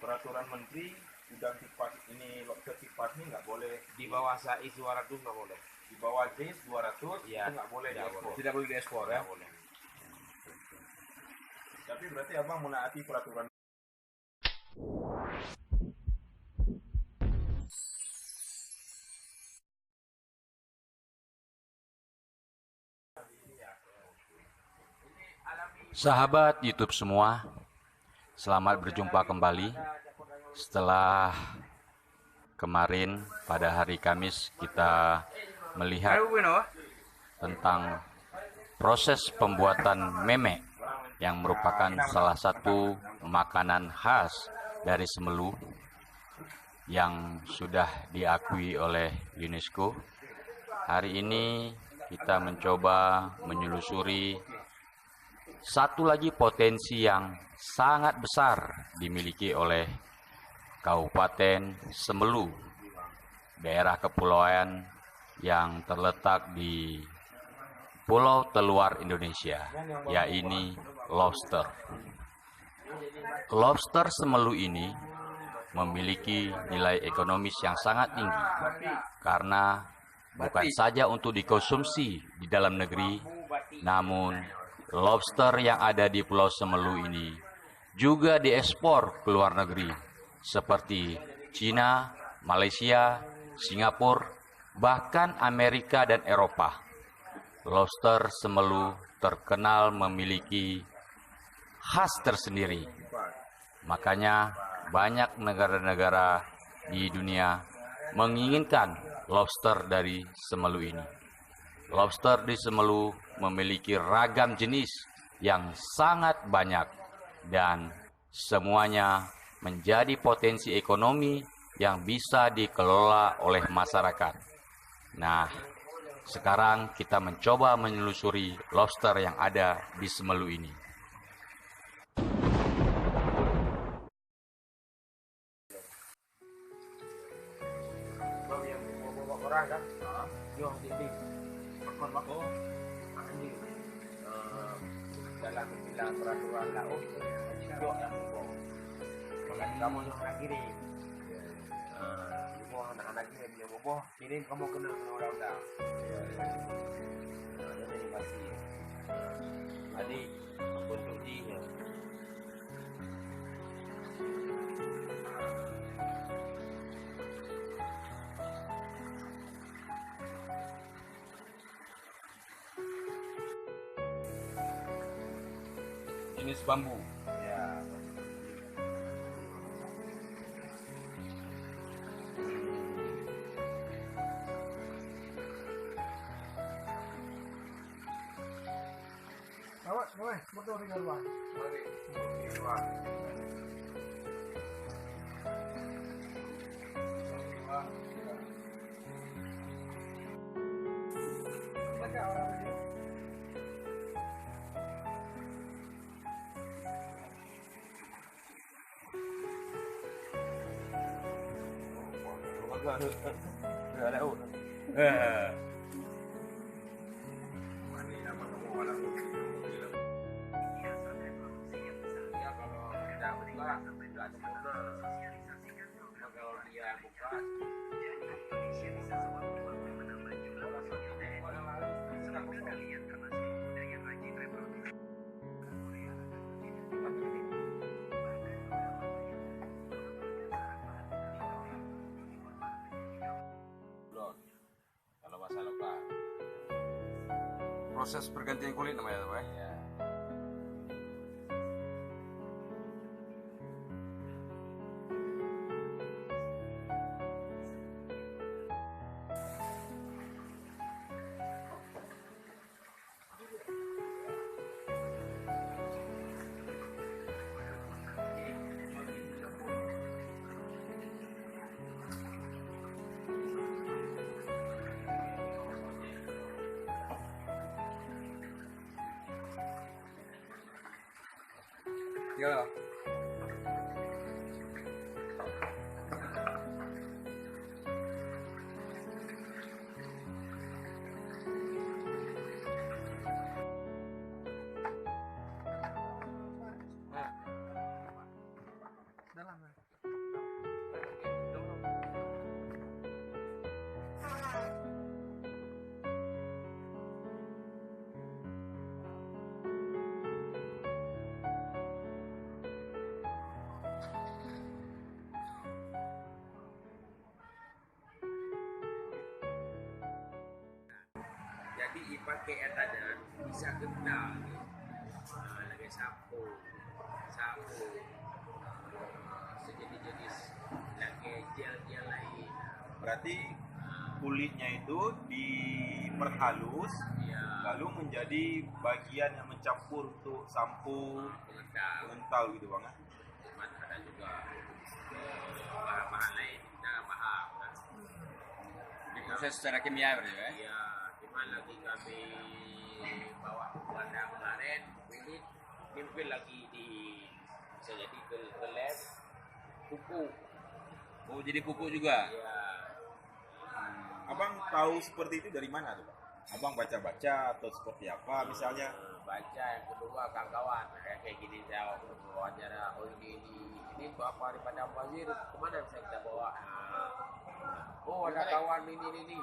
peraturan menteri udang kipas ini, lobster kipas ini nggak boleh Di bawah size 200 nggak boleh. di bawah size 200, Iya, itu nggak boleh tidak diekspor. boleh. Tidak boleh diekspor ya. Nggak boleh. Tapi berarti abang menaati peraturan. Sahabat YouTube semua, selamat berjumpa kembali. Setelah kemarin pada hari Kamis kita melihat tentang proses pembuatan meme yang merupakan salah satu makanan khas dari Semelu yang sudah diakui oleh UNESCO. Hari ini kita mencoba menelusuri satu lagi potensi yang sangat besar dimiliki oleh Kabupaten Semelu, daerah kepulauan yang terletak di pulau terluar Indonesia, yaitu lobster. Lobster Semelu ini memiliki nilai ekonomis yang sangat tinggi karena bukan saja untuk dikonsumsi di dalam negeri, namun lobster yang ada di Pulau Semelu ini juga diekspor ke luar negeri seperti Cina, Malaysia, Singapura, bahkan Amerika dan Eropa. Lobster Semelu terkenal memiliki khas tersendiri. Makanya banyak negara-negara di dunia menginginkan lobster dari Semelu ini. Lobster di Semelu memiliki ragam jenis yang sangat banyak dan semuanya menjadi potensi ekonomi yang bisa dikelola oleh masyarakat. Nah, sekarang kita mencoba menelusuri lobster yang ada di Semelu ini. Orang kan? Yo, di makan bako. Ini dalam bilang peraturan laut juga yang mau. Makanya kamu yang akhiri. Mau anak-anak ini dia boboh, kirim kamu kena undang-undang. Jadi masih. Adik, untuk dia. Jenis bambu. Ya. Bawa, motor di luar. Mari, di luar. Pakai orang ini. Nggak ada ut. Mani nama kamu malah bilang. Ya kalau tidak buka, tidak sempurna. Cuma kalau dia buka, Kalau bahasa lokal. Proses pergantian kulit namanya tuh, ya. Ya. Dalam. pakai katanya bisa kenal nih. Lagi sapu sejenis-jenis lagi gel lain. Berarti kulitnya itu diperhalus Ya, lalu menjadi bagian yang mencampur untuk sampo pengental gitu bang ya. cuman ada juga bahan-bahan lain kita paham kan. Diproses secara kimia berarti ya? Ya, cuman lagi kami bawa ke Belanda kemarin, kulit timpil lagi di bisa jadi ke lab kuku. Oh, jadi pupuk juga? Ya, Abang tahu seperti itu dari mana tuh bang? Abang baca-baca atau seperti apa misalnya? baca yang kedua kawan-kawan kayak gini saya wawancara, oh ini untuk apa daripada Wazir, kemana bisa kita bawa? Oh ada kawan ini